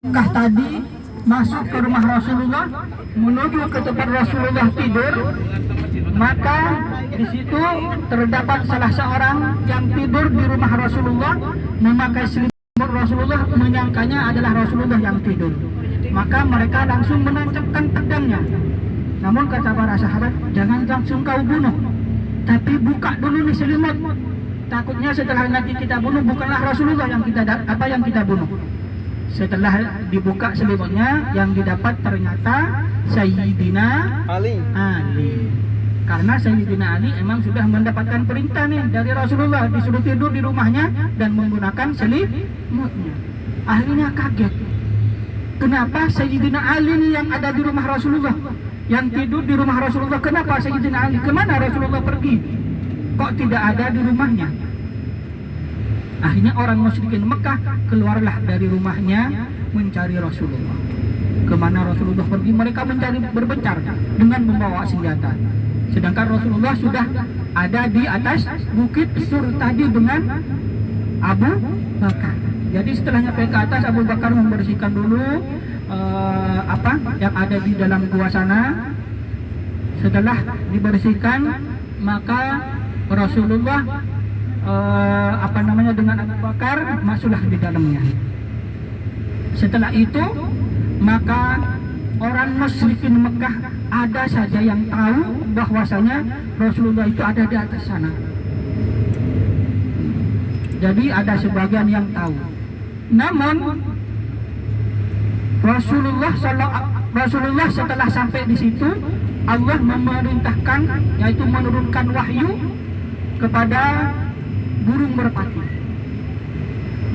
Mekah tadi masuk ke rumah Rasulullah menuju ke tempat Rasulullah tidur, maka di situ terdapat salah seorang yang tidur di rumah Rasulullah memakai selimut Rasulullah, menyangkanya adalah Rasulullah yang tidur. Maka mereka langsung menancapkan pedangnya. Namun kata para sahabat, jangan langsung kau bunuh, tapi buka dulu nih selimut. Takutnya setelah nanti kita bunuh bukanlah Rasulullah yang kita bunuh. Setelah dibuka selimutnya, yang didapat ternyata Sayyidina Ali. Karena Sayyidina Ali emang sudah mendapatkan perintah nih dari Rasulullah, disuruh tidur di rumahnya dan menggunakan selimutnya. Akhirnya kaget. Kenapa Sayyidina Ali nih yang ada di rumah Rasulullah, yang tidur di rumah Rasulullah? Kenapa Sayyidina Ali? Kemana Rasulullah pergi? Kok tidak ada di rumahnya? Akhirnya orang musyrikin Mekah keluarlah dari rumahnya mencari Rasulullah. Kemana Rasulullah pergi? Mereka mencari berbencar dengan membawa senjata. Sedangkan Rasulullah sudah ada di atas bukit Sur tadi dengan Abu Bakar. Jadi setelah nyampe ke atas, Abu Bakar membersihkan dulu apa yang ada di dalam gua sana. Setelah dibersihkan, maka Rasulullah dengan Abu Bakar masuklah di dalamnya. Setelah itu, maka orang musyrikin Mekah ada saja yang tahu bahwasanya Rasulullah itu ada di atas sana. Jadi ada sebagian yang tahu. Namun Rasulullah setelah sampai di situ, Allah memerintahkan, yaitu menurunkan wahyu kepada burung merpati.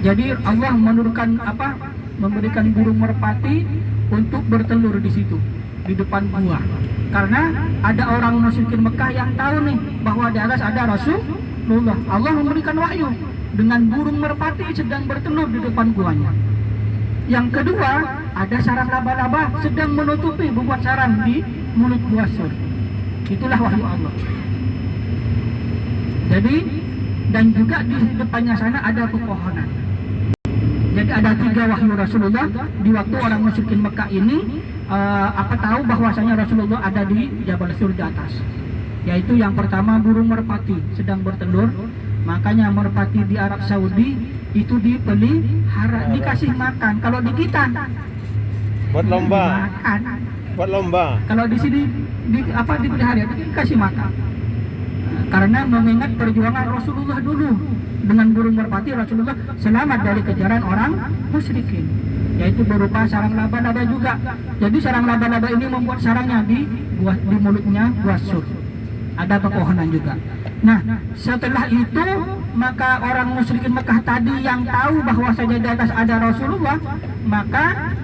Jadi Allah menurunkan memberikan burung merpati untuk bertelur di situ, di depan gua. Karena ada orang musyrikin Mekah yang tahu nih bahwa di atas ada Rasulullah. Allah memberikan wahyu dengan burung merpati sedang bertelur di depan guanya. Yang kedua, ada sarang laba-laba sedang menutupi bobot sarang di mulut gua Sur. Itulah wahyu Allah. Jadi, dan juga di depannya sana ada pepohonan. Jadi ada 3 wahyu Rasulullah di waktu orang musyrikin Mekah ini tahu bahwasanya Rasulullah ada di Jabal Sur di atas. Yaitu yang pertama, burung merpati sedang bertelur. Makanya merpati di Arab Saudi itu dipelihara, dikasih makan. Kalau di kita buat lomba. Makan. Buat lomba. Kalau di sini dipelihara, dikasih makan. Karena mengingat perjuangan Rasulullah dulu dengan burung merpati, Rasulullah selamat dari kejaran orang musyrikin, yaitu berupa sarang laba-laba juga. Jadi sarang laba-laba ini membuat sarangnya di mulutnya buah Sur. Ada pepohonan juga. Nah, setelah itu maka orang musyrikin Mekah tadi yang tahu bahwasanya di atas ada Rasulullah, maka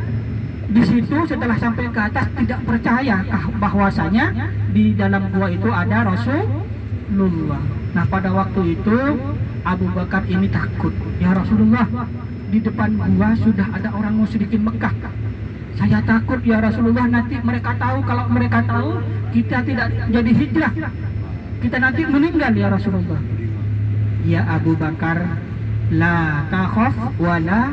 di situ setelah sampai ke atas tidak percaya bahwasanya di dalam gua itu ada Rasulullah. Nah, pada waktu itu Abu Bakar ini takut. Ya Rasulullah, di depan gua sudah ada orang musyrikin Mekah. Saya takut ya Rasulullah, nanti mereka tahu, kalau mereka tahu kita tidak jadi hijrah, kita nanti meninggal ya Rasulullah. Ya Abu Bakar, la takhaf wa la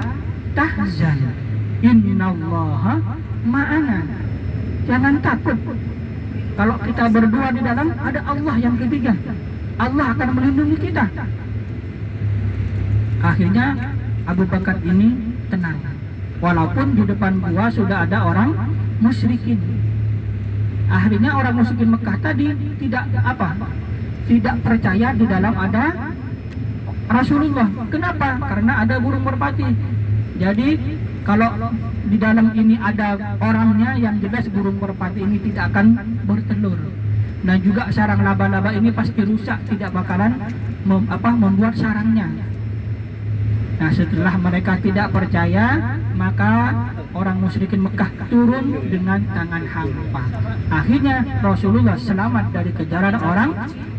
tahzan, innallaha ma'ana. Jangan takut. Kalau kita berdua di dalam, ada Allah yang ketiga. Allah akan melindungi kita. Akhirnya Abu Bakar ini tenang. Walaupun di depan gua sudah ada orang musyrikin. Akhirnya orang musyrikin Mekah tadi tidak percaya di dalam ada Rasulullah. Kenapa? Karena ada burung merpati. Jadi kalau di dalam ini ada orangnya, yang jelas burung merpati ini tidak akan bertelur. Dan juga sarang laba-laba ini pasti rusak, tidak bakalan membuat sarangnya. Nah, setelah mereka tidak percaya, maka orang musyrikin Mekah turun dengan tangan hampa. Akhirnya Rasulullah selamat dari kejaran orang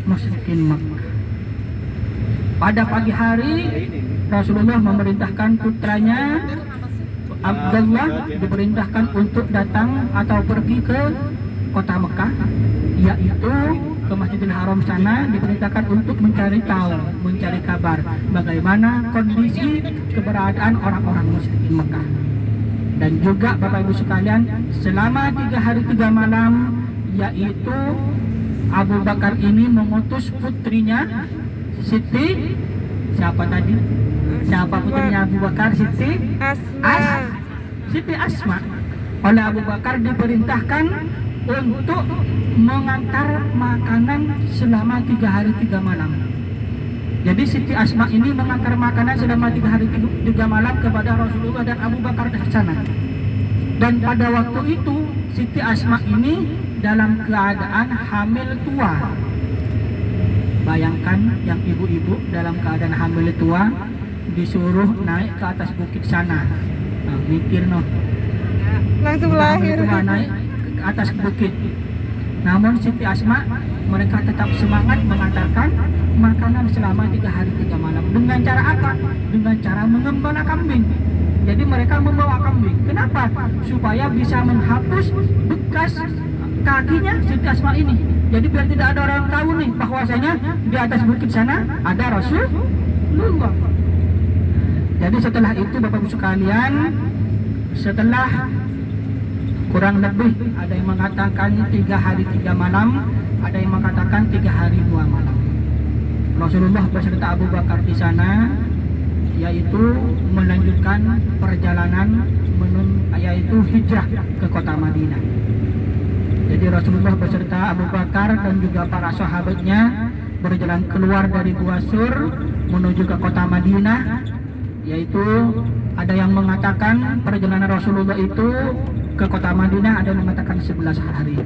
musyrikin Mekah. Pada pagi hari, Rasulullah memerintahkan putranya Abdullah diperintahkan untuk datang atau pergi ke kota Mekah, yaitu ke Masjidil Haram sana, diperintahkan untuk mencari tahu, mencari kabar bagaimana kondisi keberadaan orang-orang musyrikin Mekah. Dan juga Bapak Ibu sekalian, selama 3 hari 3 malam, yaitu Abu Bakar ini mengutus putrinya Siti, siapa tadi? Siapa putrinya Abu Bakar? Siti Siti Asma. Oleh Abu Bakar diperintahkan untuk mengantar makanan selama 3 hari 3 malam. Jadi Siti Asma ini mengantar makanan selama 3 hari 3 malam kepada Rasulullah dan Abu Bakar di sana. Dan pada waktu itu Siti Asma ini dalam keadaan hamil tua. Bayangkan yang ibu-ibu dalam keadaan hamil tua disuruh naik ke atas bukit sana. Nah, mikir noh. Langsung lahir. Tua naik ke atas bukit. Namun Siti Asma mereka tetap semangat mengantarkan makanan selama 3 hari 3 malam. Dengan cara apa? Dengan cara mengembala kambing. Jadi mereka membawa kambing. Kenapa? Supaya bisa menghapus bekas kakinya Siti Asma ini. Jadi biar tidak ada orang tahu nih bahwasanya di atas bukit sana ada Rasulullah. Jadi setelah itu Bapak Ibu sekalian, setelah kurang lebih ada yang mengatakan 3 hari 3 malam, ada yang mengatakan 3 hari 2 malam. Rasulullah beserta Abu Bakar di sana, yaitu melanjutkan perjalanan yaitu hijrah ke kota Madinah. Jadi Rasulullah beserta Abu Bakar dan juga para sahabatnya berjalan keluar dari Gua Sur menuju ke kota Madinah, yaitu ada yang mengatakan perjalanan Rasulullah itu ke kota Madinah, ada yang mengatakan 11 hari.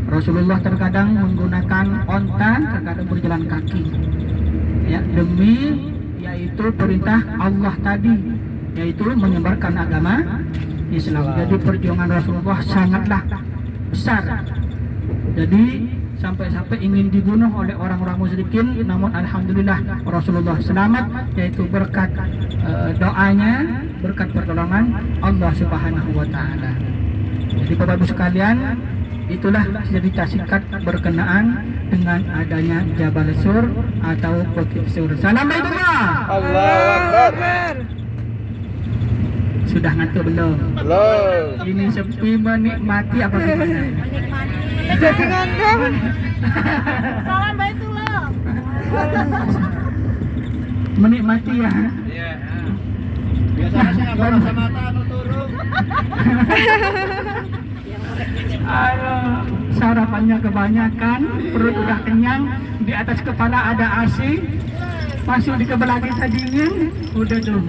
Rasulullah terkadang menggunakan onta, terkadang berjalan kaki, ya, demi yaitu perintah Allah tadi, yaitu menyebarkan agama Islam. Jadi perjuangan Rasulullah sangatlah besar. Jadi sampai-sampai ingin dibunuh oleh orang-orang musyrikin, namun alhamdulillah Rasulullah selamat, yaitu berkat doanya, berkat pertolongan Allah Subhanahu wa taala. Jadi Bapak Ibu sekalian, itulah cerita singkat berkenaan dengan adanya Jabal Sur atau Bukit Sur. Salam baitullah. Allahu Akbar. Sudah ngantuk belum? Belum. Ini sepi menikmati apa gimana? Jadi ngantuk. Salam baitullah. Menikmati ya. Iya. Biasanya kalau sama anu turun. Aduh, sarapannya kebanyakan, perut udah kenyang, di atas kepala ada AC, masuk di kepala kita dingin, udah tuh.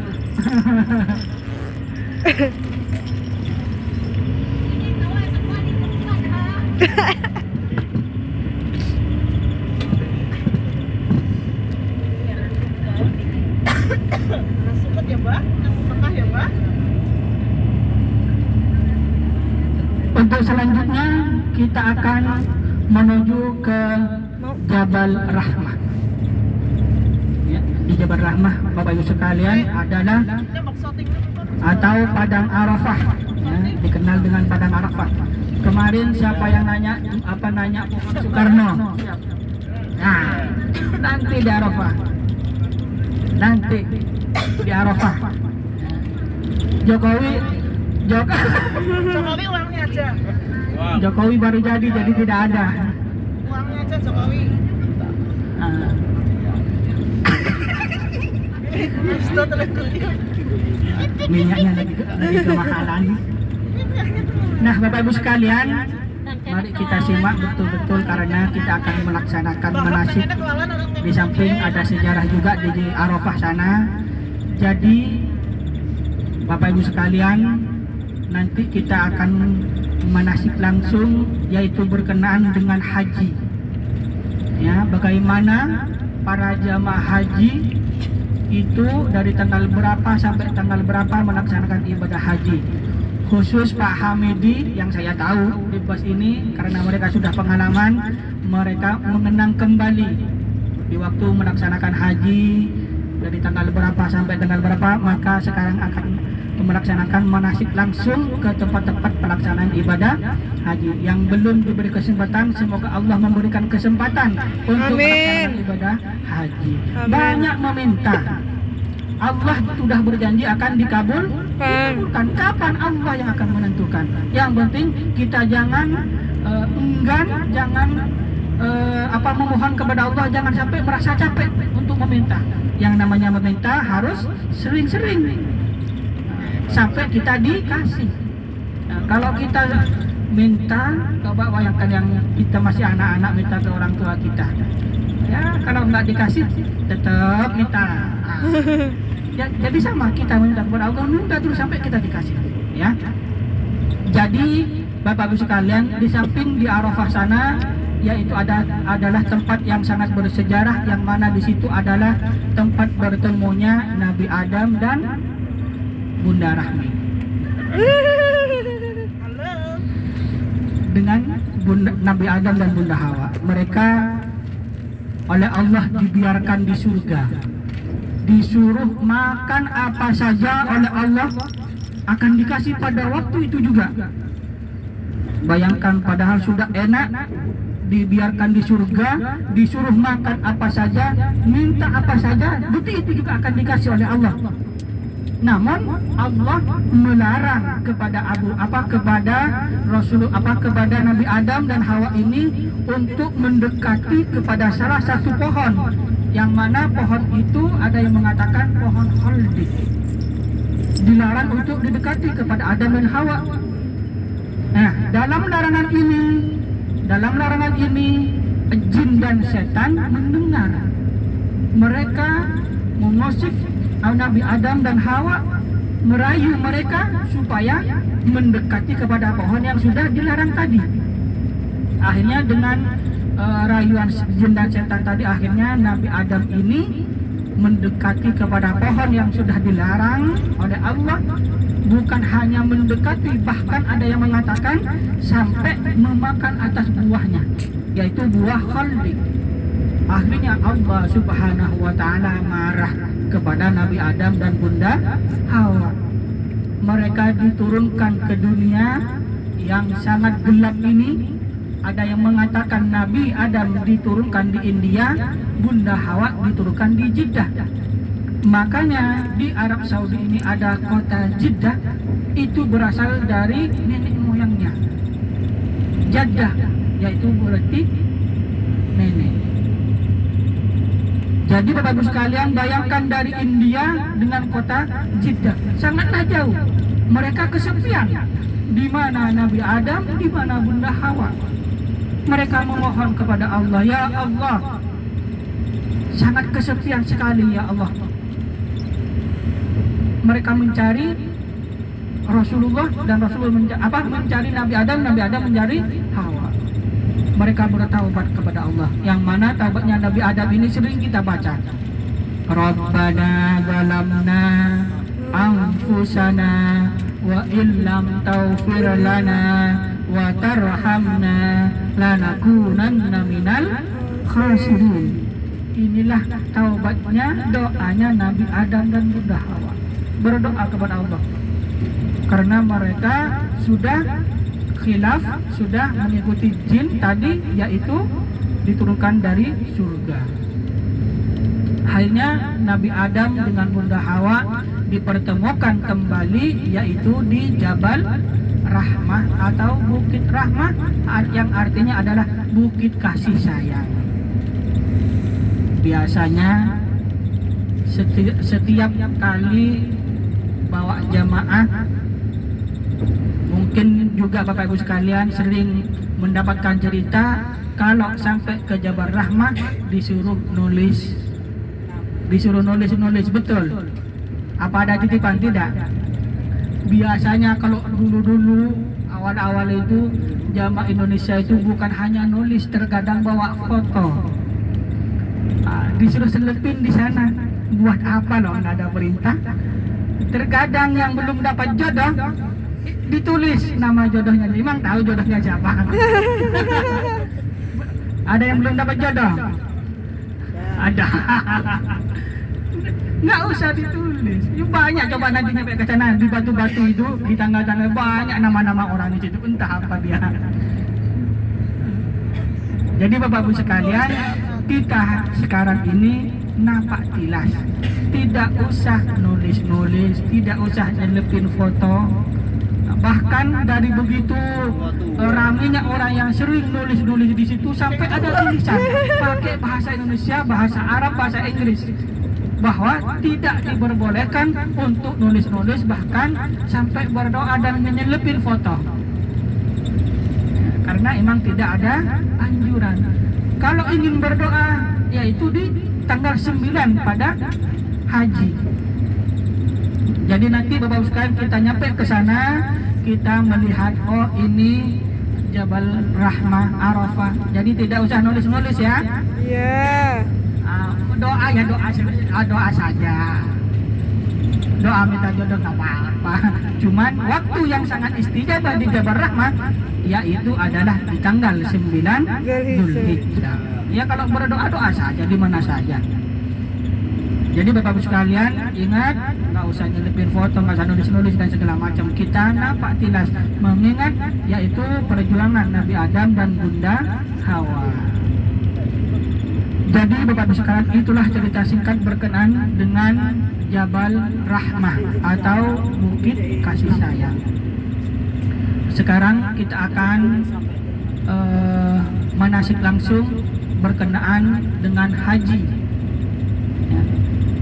Suket ya, Mbak? Mekah ya, Mbak? Untuk selanjutnya kita akan menuju ke Jabal Rahmah. Ya, di Jabal Rahmah Bapak Ibu sekalian adalah atau Padang Arafah, ya, dikenal dengan Padang Arafah. Kemarin siapa yang nanya Soekarno? Nah, nanti di Arafah. Nanti di Arafah. Jokowi uangnya aja. Jokowi baru jadi tidak ada. Uangnya aja Jokowi. Nah, minyaknya lagi kemahalan. Nah Bapak Ibu sekalian, mari kita simak betul-betul karena kita akan melaksanakan manasik. Di samping ada sejarah juga di Arafah sana. Jadi Bapak Ibu sekalian, nanti kita akan manasik langsung, yaitu berkenaan dengan haji. Ya, bagaimana para jamaah haji itu dari tanggal berapa sampai tanggal berapa melaksanakan ibadah haji. Khusus Pak Hamidi yang saya tahu di bus ini, karena mereka sudah pengalaman, mereka mengenang kembali di waktu melaksanakan haji dari tanggal berapa sampai tanggal berapa, maka sekarang akan melaksanakan manasik langsung ke tempat-tempat pelaksanaan ibadah haji. Yang belum diberi kesempatan, semoga Allah memberikan kesempatan untuk melaksanakan ibadah haji. Banyak meminta Allah sudah berjanji akan dikabulkan. Kapan Allah yang akan menentukan? Yang penting kita jangan enggan, jangan memohon kepada Allah, jangan sampai merasa capek untuk meminta. Yang namanya meminta harus sering-sering sampai kita dikasih. Nah, kalau kita minta, coba bayangkan yang kita masih anak-anak minta ke orang tua kita. Ya, kalau nggak dikasih tetap minta. Nah, jadi sama kita minta kepada Allah, minta terus sampai kita dikasih. Ya. Jadi Bapak Ibu sekalian, di samping di Arafah sana, yaitu adalah tempat yang sangat bersejarah, yang mana di situ adalah tempat bertemunya Nabi Adam dan Bunda Rahmi. Dengan Nabi Adam dan Bunda Hawa, mereka oleh Allah dibiarkan di surga, disuruh makan apa saja oleh Allah, akan dikasih pada waktu itu juga. Bayangkan, padahal sudah enak, dibiarkan di surga, disuruh makan apa saja, minta apa saja, detik itu juga akan dikasih oleh Allah. Namun Allah melarang kepada Nabi Adam dan Hawa ini untuk mendekati kepada salah satu pohon, yang mana pohon itu ada yang mengatakan pohon khaldi. Dilarang untuk didekati kepada Adam dan Hawa. Nah, dalam larangan ini jin dan setan mendengar. Mereka mengusik Nabi Adam dan Hawa, merayu mereka supaya mendekati kepada pohon yang sudah dilarang tadi. Akhirnya dengan rayuan jin dan setan tadi, akhirnya Nabi Adam ini mendekati kepada pohon yang sudah dilarang oleh Allah. Bukan hanya mendekati, bahkan ada yang mengatakan sampai memakan atas buahnya, yaitu buah khaldi. Akhirnya Allah Subhanahu wa ta'ala marah kepada Nabi Adam dan Bunda Hawa. Mereka diturunkan ke dunia yang sangat gelap ini. Ada yang mengatakan Nabi Adam diturunkan di India, Bunda Hawa diturunkan di Jeddah. Makanya di Arab Saudi ini ada kota Jeddah, itu berasal dari nenek moyangnya. Jeddah, yaitu berarti nenek. Jadi Bapak Ibu sekalian, bayangkan dari India dengan kota Jeddah, sangatlah jauh. Mereka kesepian. Di mana Nabi Adam, di mana Bunda Hawa. Mereka memohon kepada Allah, ya Allah, sangat kesepian sekali ya Allah. Mereka mencari Rasulullah dan Rasulullah mencari Nabi Adam mencari Hawa. Mereka bertaubat kepada Allah, yang mana taubatnya Nabi Adam ini sering kita baca. Rabbana zalamna anfusana wa illam taghfir lana wa tarhamna lanakunanna minal khasirin. Inilah taubatnya, doanya Nabi Adam dan Bunda Hawa. Berdoa kepada Allah karena mereka sudah khilaf, sudah mengikuti jin tadi, yaitu diturunkan dari surga. Akhirnya Nabi Adam dengan Bunda Hawa dipertemukan kembali, yaitu di Jabal Rahmah atau Bukit Rahmah, yang artinya adalah bukit kasih sayang. Biasanya setiap kali bawa jamaah, mungkin juga Bapak Ibu sekalian sering mendapatkan cerita kalau sampai ke Jabal Rahmah disuruh nulis, betul. Apa ada titipan? Tidak. Biasanya kalau dulu awal-awal itu jamaah Indonesia itu bukan hanya nulis, terkadang bawa foto. Disuruh selepin di sana. Buat apa loh, nggak ada perintah. Terkadang yang belum dapat jodoh ditulis nama jodohnya. Memang tahu jodohnya siapa? Ada yang belum dapat jodoh? Ada. Nggak usah ditulis. Banyak, coba nanti sampai ke sana di batu-batu itu, di tangga-tangga banyak nama-nama orang di situ, entah apa dia. Jadi Bapak Ibu sekalian, kita sekarang ini nampak tilas. Tidak usah nulis-nulis, tidak usah nyelepin foto. Bahkan dari begitu ramainya orang yang sering nulis-nulis di situ, sampai ada tulisan pakai bahasa Indonesia, bahasa Arab, bahasa Inggris, bahwa tidak diperbolehkan untuk nulis-nulis, bahkan sampai berdoa dan menyelepin foto. Karena emang tidak ada anjuran. Kalau ingin berdoa, yaitu di tanggal 9 pada haji. Jadi nanti Bapak sekalian kita nyampe ke sana, kita melihat oh ini Jabal Rahmah Arafah. Jadi tidak usah nulis-nulis ya. Iya. Doa ya doa saja. Doa minta jodoh nggak apa-apa. Cuman waktu yang sangat istijabah di Jabal Rahmah yaitu adalah di tanggal 9 Zulhijjah. Ya kalau berdoa doa saja di mana saja. Jadi Bapak Ibu sekalian ingat, nggak usah nyelipin foto, nggak usah nulis-nulis dan segala macam. Kita nampak tilas mengingat yaitu perjuangan Nabi Adam dan Bunda Hawa. Jadi Bapak Ibu sekalian itulah cerita singkat berkenaan dengan Jabal Rahmah atau Bukit Kasih Sayang. Sekarang kita akan manasik langsung berkenaan dengan haji. Ya.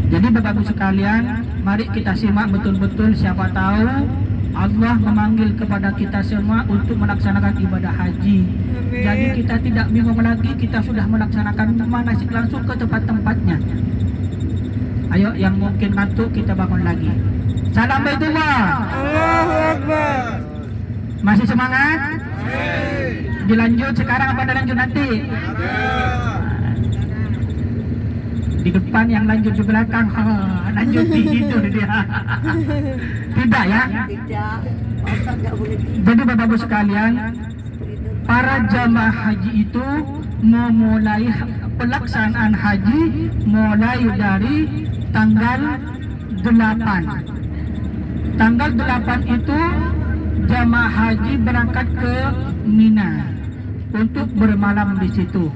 Jadi Bapak Ibu sekalian, mari kita simak betul-betul, siapa tahu Allah memanggil kepada kita semua untuk melaksanakan ibadah haji. Amin. Jadi kita tidak bingung lagi, kita sudah melaksanakan manasik langsung ke tempat-tempatnya. Ayo yang mungkin ngantuk kita bangun lagi. Salam Baitullah. Allahu Akbar. Masih semangat? Dilanjut sekarang apa dilanjut nanti? Di depan yang lanjut di belakang, lanjut di tidur dia. Tidak ya? Jadi Bapak Ibu sekalian, para jamaah haji itu memulai pelaksanaan haji mulai dari tanggal 8. Tanggal 8 itu jamaah haji berangkat ke Mina untuk bermalam di situ.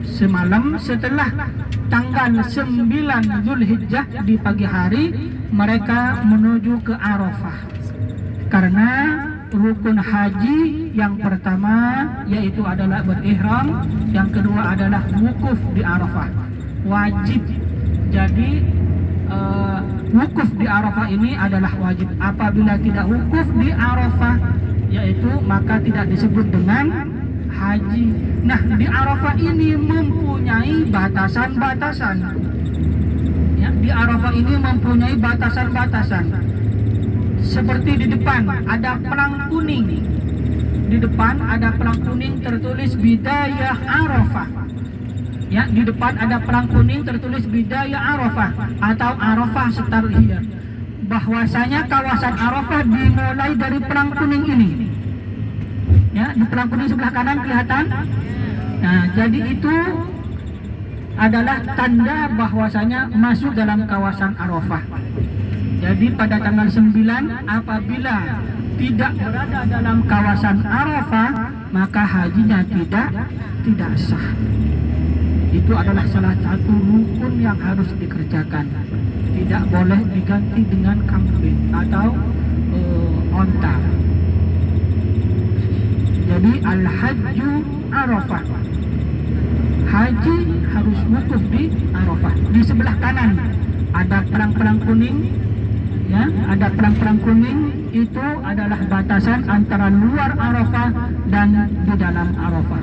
Semalam setelah tanggal 9 Zulhijjah di pagi hari mereka menuju ke Arafah. Karena rukun haji yang pertama yaitu adalah berihram, yang kedua adalah wukuf di Arafah. Wajib. Jadi wukuf di Arafah ini adalah wajib. Apabila tidak wukuf di Arafah yaitu maka tidak disebut dengan haji. Nah, di Arafah ini mempunyai batasan-batasan. Ya, di Arafah ini mempunyai batasan-batasan. Seperti di depan ada pelang kuning. Di depan ada pelang kuning tertulis Bidayah Arafah. Ya, di depan ada pelang kuning tertulis Bidayah Arafah atau Arafah Starhiyah. Bahwasanya kawasan Arafah dimulai dari pelang kuning ini. Ya, di pelang kuning sebelah kanan kelihatan. Nah, jadi itu adalah tanda bahwasanya masuk dalam kawasan Arafah. Jadi pada tanggal 9 apabila tidak berada dalam kawasan Arafah maka hajinya tidak sah. Itu adalah salah satu rukun yang harus dikerjakan. Tidak boleh diganti dengan kambing atau onta. Jadi al-hajju Arafah. Haji harus wukuf di Arafah. Di sebelah kanan ada pelang-pelang kuning. Ya, ada pelang-pelang kuning itu adalah batasan antara luar Arafah dan di dalam Arafah.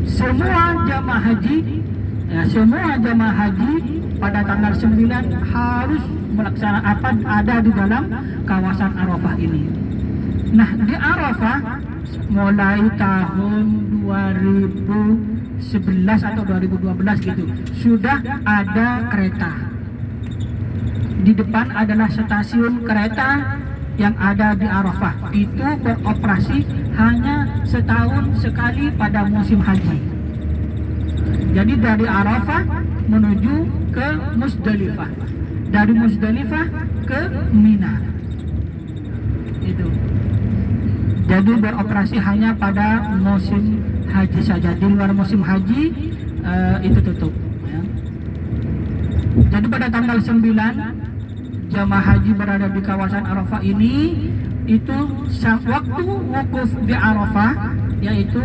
Semua jamaah haji pada tanggal 9 harus melaksanakan ada di dalam kawasan Arafah ini. Nah, di Arafah mulai tahun 2011 atau 2012 gitu sudah ada kereta. Di depan adalah stasiun kereta yang ada di Arafah. Itu beroperasi hanya setahun sekali pada musim haji. Jadi dari Arafah menuju ke Musdalifah, dari Musdalifah ke Mina. Itu. Jadi beroperasi hanya pada musim haji saja. Di luar musim haji itu tutup. Ya. Jadi pada tanggal 9 jamaah haji berada di kawasan Arafah ini, itu waktu wukuf di Arafah yaitu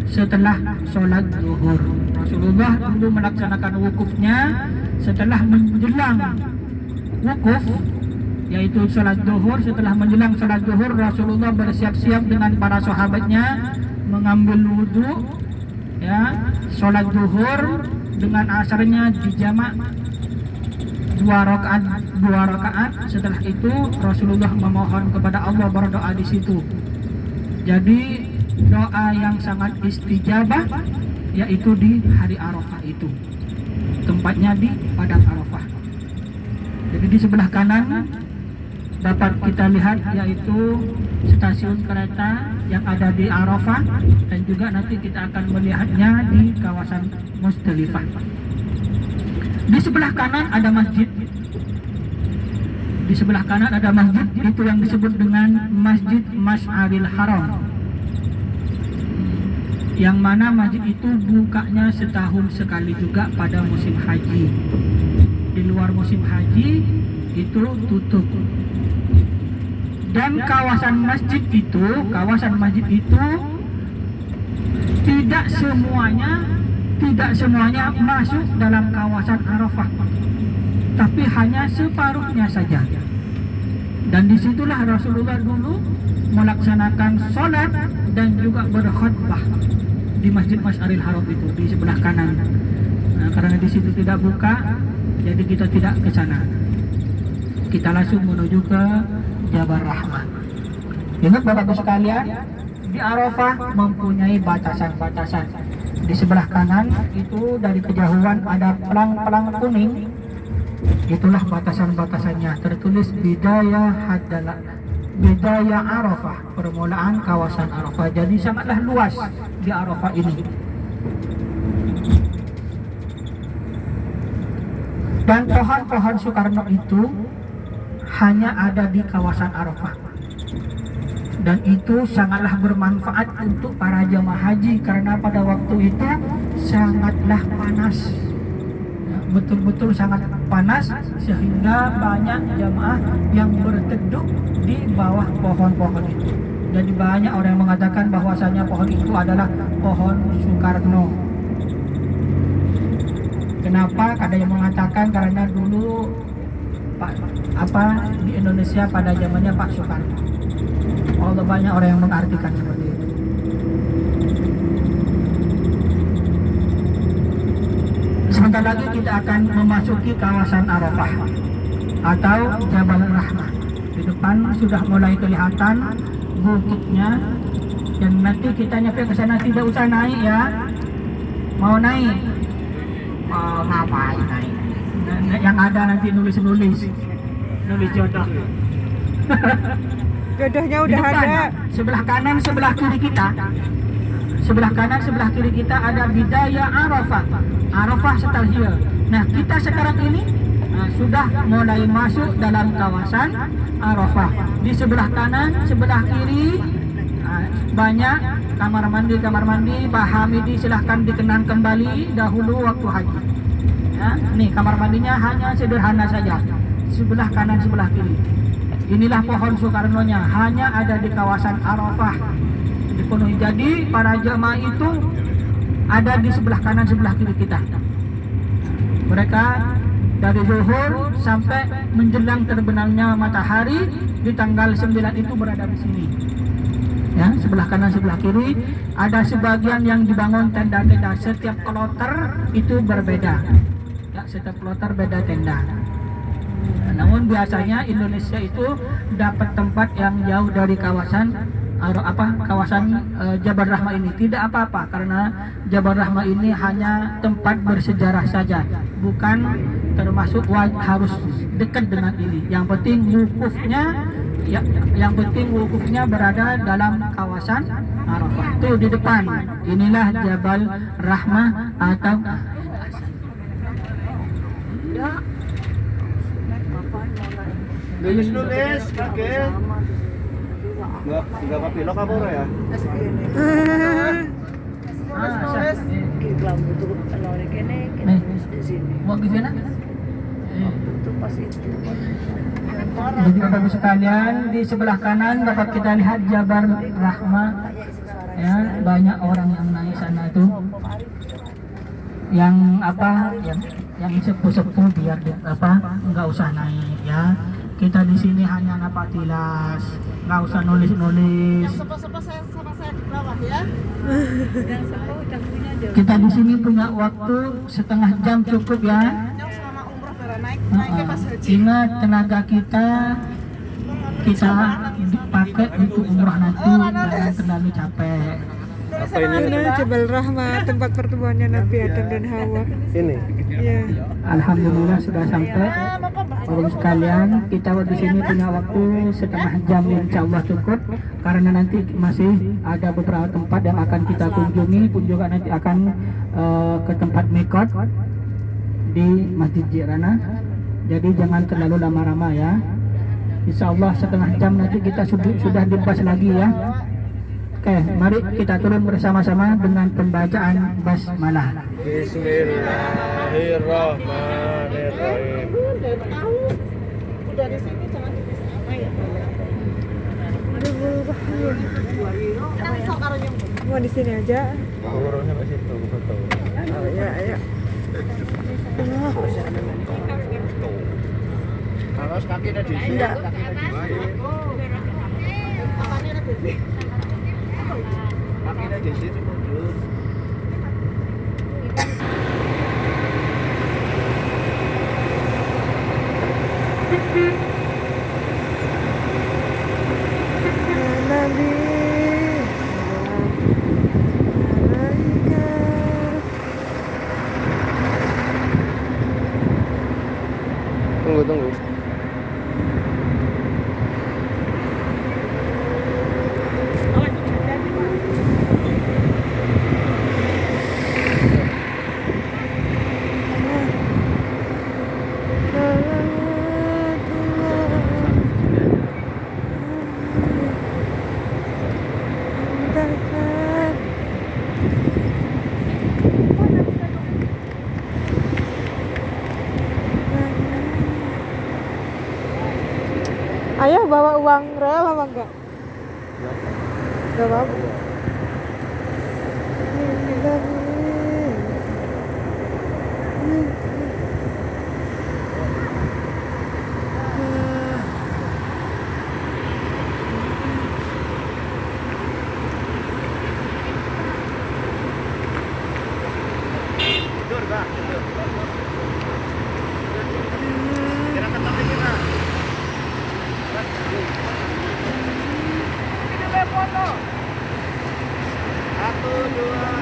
setelah sholat zuhur. Rasulullah dulu melaksanakan wukufnya setelah menjelang wukuf, yaitu sholat zuhur. Setelah menjelang sholat zuhur, Rasulullah bersiap-siap dengan para sahabatnya mengambil wudhu, ya, sholat zuhur dengan asarnya dijamak 2 rakaat. Setelah itu Rasulullah memohon kepada Allah, berdoa di situ. Jadi doa yang sangat istijabah yaitu di hari Arafah itu. Tempatnya di padang Arafah. Jadi di sebelah kanan dapat kita lihat yaitu stasiun kereta yang ada di Arafah, dan juga nanti kita akan melihatnya di kawasan Musdalifah. Di sebelah kanan ada masjid. Di sebelah kanan ada masjid, itu yang disebut dengan Masjid Masy'aril Haram. Yang mana masjid itu bukanya setahun sekali juga pada musim haji. Di luar musim haji itu tutup. Dan kawasan masjid itu tidak semuanya masuk dalam kawasan Arafah, tapi hanya separuhnya saja. Dan disitulah Rasulullah dulu melaksanakan sholat dan juga berkhutbah di Masjid Masy'aril Haram itu di sebelah kanan. Nah, karena di situ tidak buka, jadi kita tidak ke sana. Kita langsung menuju ke Jabal Rahmah. Ingat Bapak-Ibu sekalian, di Arafah mempunyai batasan-batasan. Di sebelah kanan itu dari kejauhan ada pelang-pelang kuning. Itulah batasan-batasannya, tertulis Bidayah Arafah, permulaan kawasan Arafah. Jadi sangatlah luas di Arafah ini. Dan pohon-pohon Soekarno itu hanya ada di kawasan Arafah. Dan itu sangatlah bermanfaat untuk para jemaah haji, karena pada waktu itu sangatlah panas. Betul-betul sangat panas, sehingga banyak jemaah yang berteduh di bawah pohon-pohon itu. Jadi banyak orang yang mengatakan bahwasanya pohon itu adalah pohon Soekarno. Kenapa? Ada yang mengatakan karena dulu di Indonesia pada zamannya Pak Soekarno. Allah, banyak orang yang mengartikan seperti itu. Sebentar lagi kita akan memasuki kawasan Arafah atau Jabal Rahmah. Di depan sudah mulai kelihatan bukitnya, dan nanti kita nyampe ke sana tidak usah naik ya. Mau naik? Oh, ngapain naik? Yang ada nanti nulis jodoh. Jodohnya Di udah depan, ada. sebelah kanan, sebelah kiri kita. Sebelah kanan, sebelah kiri kita ada Bidayah Arafah. Arafah Stasiun. Nah, kita sekarang ini sudah mulai masuk dalam kawasan Arafah. Di sebelah kanan, sebelah kiri banyak kamar mandi. Pak Hamidi silahkan dikenang kembali dahulu waktu haji. Ya, nih kamar mandinya hanya sederhana saja. Sebelah kanan, sebelah kiri. Inilah pohon Soekarno-nya, hanya ada di kawasan Arafah. Dipenuhi. Jadi para jemaah itu ada di sebelah kanan, sebelah kiri kita. Mereka dari zuhur sampai menjelang terbenamnya matahari di tanggal 9 itu berada di sini. Ya, sebelah kanan, sebelah kiri ada sebagian yang dibangun tenda-tenda. Setiap kloter itu berbeda. Ya, setiap kloter beda tenda. Namun biasanya Indonesia itu dapat tempat yang jauh dari kawasan Jabal Rahmah ini. Tidak apa-apa, karena Jabal Rahmah ini hanya tempat bersejarah saja, bukan termasuk harus dekat dengan ini. Yang penting wukufnya berada dalam kawasan Arafah. Itu di depan. Inilah Jabal Rahmah atau Nulis, kakek. Enggak papilo kamu ya? mau ke sana? Jadi Bapak Ibu sekalian, di sebelah kanan dapat kita lihat Jabal Rahmah. Ya, banyak orang yang naik sana itu. Yang apa? Yang sepuh-sepuh biar nggak usah naik ya. Kita di sini hanya napatilas, nggak usah nulis-nulis. Yang sepa-sepa saya sama saya di bawah ya. Yang sepa udah punya aja. Kita di sini punya waktu setengah jam cukup ya. Yang selama umroh bara naiknya pas haji. Ingat tenaga kita dipakai untuk umrah nanti, jangan terlalu capek. Apa ini? Ini Jabal Rahmah, tempat pertemuannya Nabi Adam dan Hawa. Ini. Ya. Alhamdulillah sudah sampai. Bapak sekalian, kita di sini punya waktu setengah jam insya Allah cukup, karena nanti masih ada beberapa tempat yang akan kita kunjungi, pun juga nanti akan ke tempat mikot di Masjid Jirana. Jadi jangan terlalu lama-lama ya. Insya Allah setengah jam nanti kita sudah dibas lagi ya. Oke, mari kita turun bersama-sama dengan pembacaan basmalah. Bismillahirrahmanirrahim. Udah di sini jangan di sana ya. Yang sok karo yang Mau di sini aja. Urusnya ke situ, foto. Oh ya, ayo. Awas kakinya di sini. Enggak. Kakinya di situ mundur. Nabi. Tunggu. Ayah bawa uang real apa enggak? Enggak apa-apa. Mundur, Pak. Kira ketemu kita. Satu, dua.